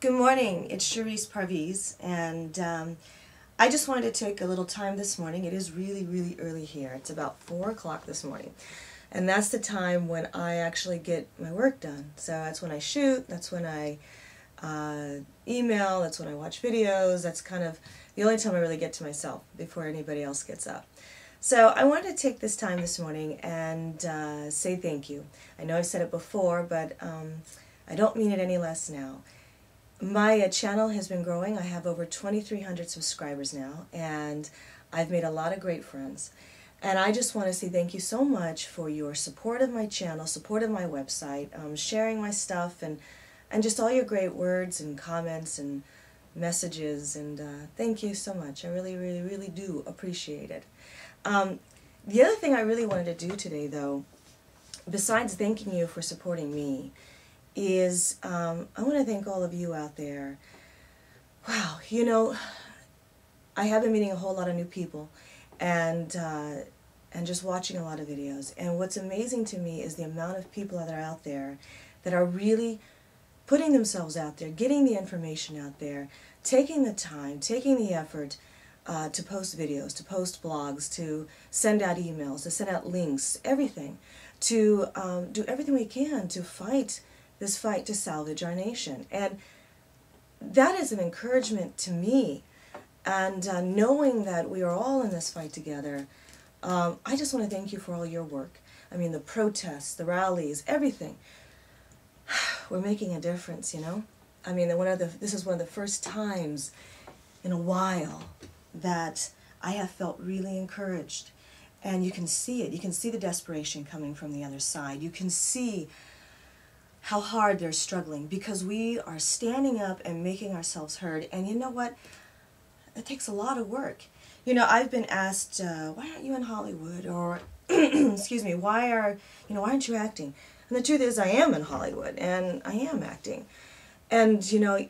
Good morning, it's Cherise Parviz, and I just wanted to take a little time this morning. It is really early here. It's about 4 o'clock this morning, and that's the time when I actually get my work done. So that's when I shoot, that's when I email, that's when I watch videos. That's kind of the only time I really get to myself before anybody else gets up. So I wanted to take this time this morning and say thank you. I know I've said it before, but I don't mean it any less now. My channel has been growing. I have over 2,300 subscribers now, and I've made a lot of great friends. And I just want to say thank you so much for your support of my channel, support of my website, sharing my stuff, and just all your great words and comments and messages. And thank you so much. I really do appreciate it. The other thing I really wanted to do today, though, besides thanking you for supporting me, is I want to thank all of you out there. Wow, you know, I have been meeting a whole lot of new people and just watching a lot of videos. And what's amazing to me is the amount of people that are out there that are really putting themselves out there, getting the information out there, taking the time, taking the effort to post videos, to post blogs, to send out emails, to send out links, everything, to do everything we can to fight this fight to salvage our nation. And that is an encouragement to me. And knowing that we are all in this fight together, I just want to thank you for all your work. I mean, the protests, the rallies, everything. We're making a difference, you know? I mean, this is one of the first times in a while that I have felt really encouraged. And you can see it. You can see the desperation coming from the other side. You can see how hard they're struggling because we are standing up and making ourselves heard. And you know what? It takes a lot of work. You know, I've been asked, why aren't you in Hollywood? Or, excuse me, why aren't you acting? And the truth is I am in Hollywood and I am acting. And, you know,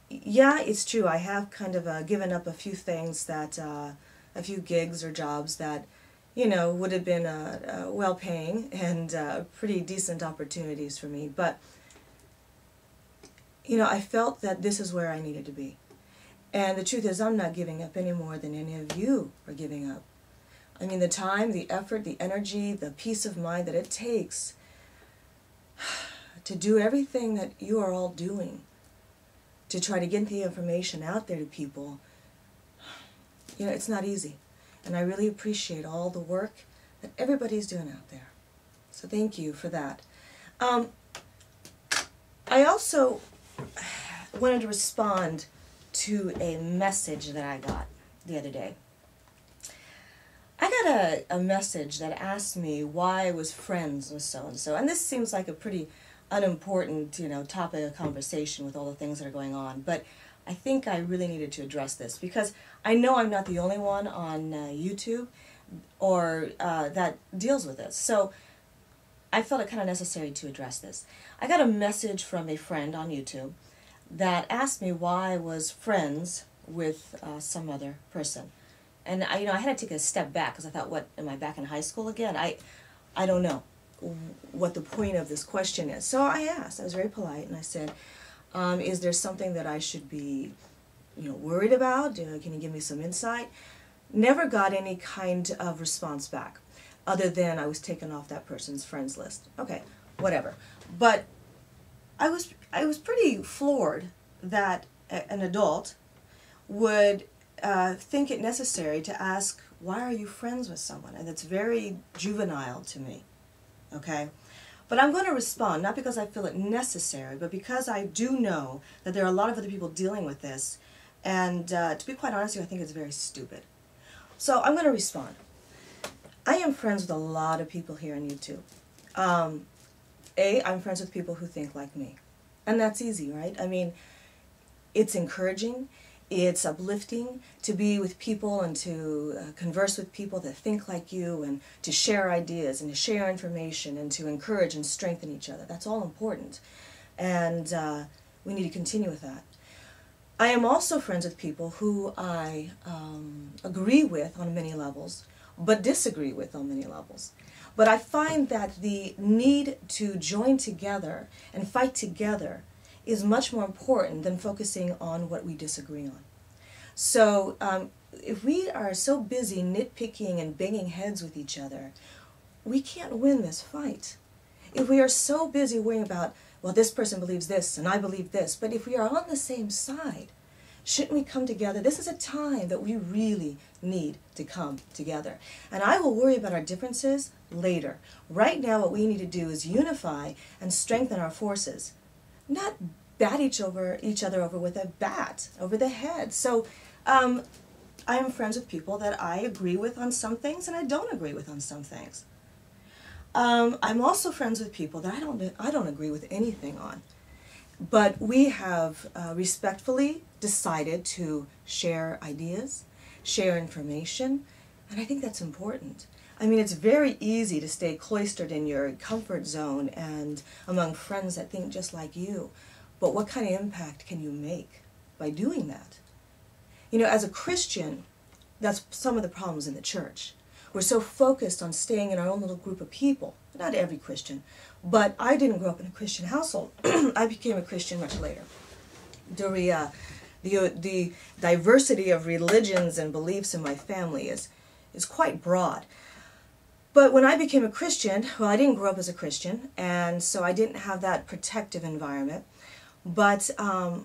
yeah, it's true. I have kind of given up a few things that, a few gigs or jobs that, you know, would have been well-paying and pretty decent opportunities for me. But, you know, I felt that this is where I needed to be. And the truth is I'm not giving up any more than any of you are giving up. I mean, the time, the effort, the energy, the peace of mind that it takes to do everything that you are all doing to try to get the information out there to people, you know, it's not easy. And I really appreciate all the work that everybody's doing out there. So thank you for that. I also wanted to respond to a message that I got the other day. I got a message that asked me why I was friends with so-and-so. And this seems like a pretty unimportant, you know, topic of conversation with all the things that are going on. But I think I really needed to address this because I know I'm not the only one on YouTube or that deals with this. So I felt it kind of necessary to address this. I got a message from a friend on YouTube that asked me why I was friends with some other person. And I had to take a step back because I thought, what, am I back in high school again? I don't know what the point of this question is. So I asked. I was very polite and I said, is there something that I should be, you know, worried about? Can you give me some insight? Never got any kind of response back, other than I was taken off that person's friends list. Okay, whatever. But I was pretty floored that an adult would think it necessary to ask, why are you friends with someone? And it's very juvenile to me. Okay? But I'm going to respond, not because I feel it necessary, but because I do know that there are a lot of other people dealing with this. And to be quite honest with you, I think it's very stupid. So I'm going to respond. I am friends with a lot of people here on YouTube. I'm friends with people who think like me. And that's easy, right? I mean, it's encouraging. It's uplifting to be with people and to converse with people that think like you and to share ideas and to share information and to encourage and strengthen each other. That's all important. And we need to continue with that. I am also friends with people who I agree with on many levels, but disagree with on many levels. But I find that the need to join together and fight together is much more important than focusing on what we disagree on. So if we are so busy nitpicking and banging heads with each other, we can't win this fight. If we are so busy worrying about, well, this person believes this and I believe this, but if we are on the same side, shouldn't we come together? This is a time that we really need to come together. And I will worry about our differences later. Right now, what we need to do is unify and strengthen our forces, not bat each other over with a bat over the head. So I am friends with people that I agree with on some things and I don't agree with on some things. I'm also friends with people that I don't agree with anything on. But we have respectfully decided to share ideas, share information, and I think that's important. I mean, it's very easy to stay cloistered in your comfort zone and among friends that think just like you. But what kind of impact can you make by doing that? You know, as a Christian, that's some of the problems in the church. We're so focused on staying in our own little group of people. Not every Christian, but I didn't grow up in a Christian household. I became a Christian much later. The diversity of religions and beliefs in my family is quite broad. But when I became a Christian, well, I didn't grow up as a Christian, and so I didn't have that protective environment. But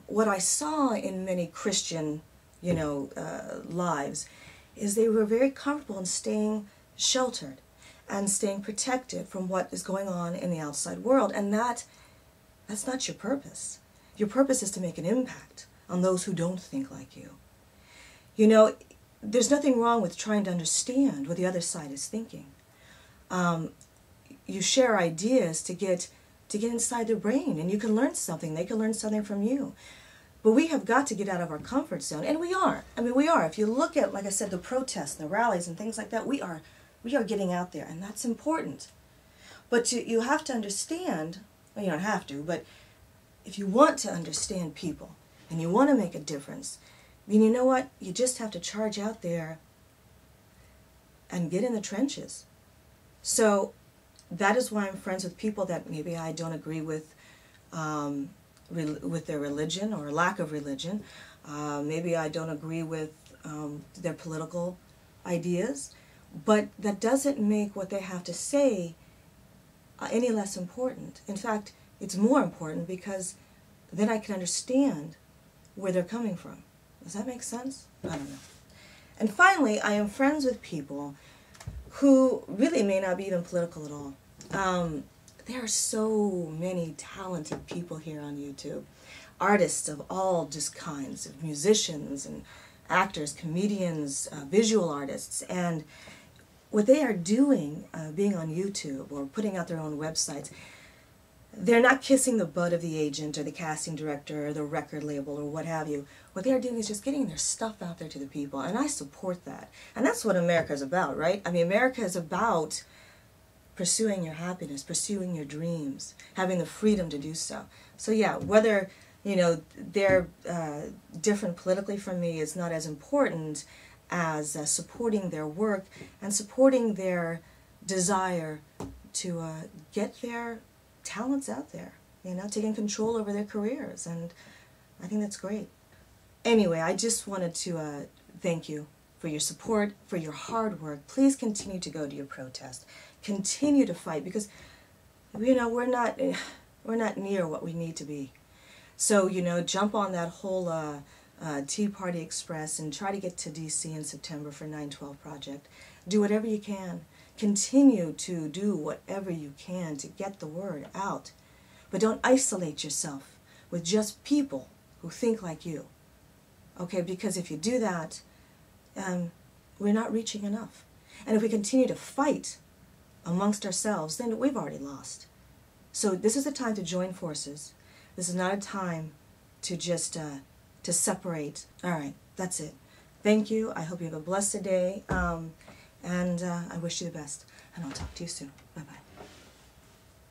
what I saw in many Christian, lives is they were very comfortable in staying sheltered and staying protected from what is going on in the outside world. And that's not your purpose. Your purpose is to make an impact on those who don't think like you. You know, there's nothing wrong with trying to understand what the other side is thinking. You share ideas to get inside their brain, and you can learn something. They can learn something from you. But we have got to get out of our comfort zone, and we are. I mean, we are. If you look at, like I said, the protests and the rallies and things like that, we are getting out there, and that's important. But you have to understand, well, you don't have to, but if you want to understand people and you want to make a difference, then you know what? You just have to charge out there and get in the trenches. So that is why I'm friends with people that maybe I don't agree with their religion or lack of religion. Maybe I don't agree with their political ideas. But that doesn't make what they have to say any less important. In fact, it's more important because then I can understand where they're coming from. Does that make sense? I don't know. And finally, I am friends with people who really may not be even political at all. There are so many talented people here on YouTube. Artists of all just kinds, of musicians and actors, comedians, visual artists, and what they are doing, being on YouTube or putting out their own websites, they're not kissing the butt of the agent or the casting director or the record label or what have you. What they're doing is just getting their stuff out there to the people, and I support that. And that's what America is about, right? I mean, America is about pursuing your happiness, pursuing your dreams, having the freedom to do so. So yeah, whether, they're different politically from me is not as important as supporting their work and supporting their desire to get their talents out there, taking control over their careers, and I think that's great. Anyway, I just wanted to thank you for your support, for your hard work. Please continue to go to your protest. Continue to fight, because we're not near what we need to be. So jump on that whole Tea Party Express and try to get to DC in September for 9/12 Project. Do whatever you can. Continue to do whatever you can to get the word out. But don't isolate yourself with just people who think like you. Okay, because if you do that, we're not reaching enough. And if we continue to fight amongst ourselves, then we've already lost. So this is a time to join forces. This is not a time to just to separate. All right, that's it. Thank you. I hope you have a blessed day, and I wish you the best. And I'll talk to you soon. Bye-bye.